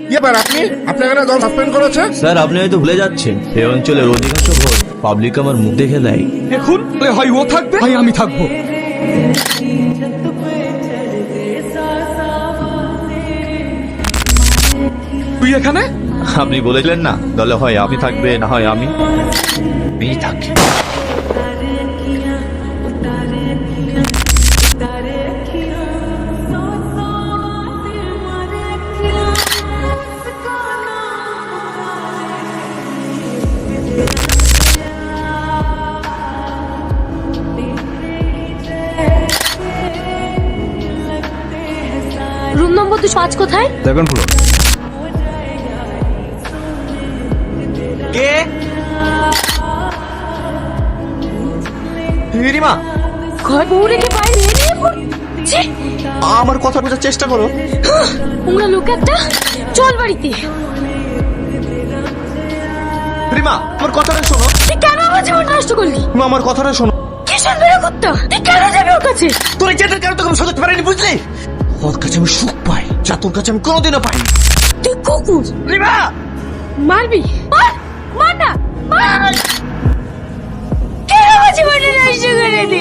কি ব্যাপার আপনি আপনাকে না দল সাসপেন্ড করেছে? স্যার আপনি হয়তো ভুলে যাচ্ছেন এই অঞ্চলের অধিকাংশ ভোট পাবলিক আমার মুখ দেখে দেয়। এখন হয় ও থাকবে হয় আমি থাকবো। তুই এখানে? আপনি বলেছিলেন না দলে হয় আপনি থাকবে না হয় আমি থাকি। রুম নম্বর 205 কোথায়? Second floor. কে? রিমা, ঘর বউ রেখে বাইরে নিয়ে পড়ছি। আমার কথা বোঝার চেষ্টা করো। উংলা লোক একটা, চল বাড়িতে। রিমা আমার কথাটা শোনো। তুই কেন আমার জীবন নষ্ট করলি? রিমা আমার কথাটা শোনো। কি শুনবি না করতে? তুই কেন যাবি ওর কাছে? তোর এই জেদের কারণে তোকে আমি সাজাতে পারিনি বুঝলি? ওর কাছে আমি সুখ পাই যা তোর কাছে আমি কোনোদিনও পাইনি। তুই কুকুর। রিমা মারবি? মার, মার না, মার। কেন আমার জীবনটা নষ্ট করে দিলি?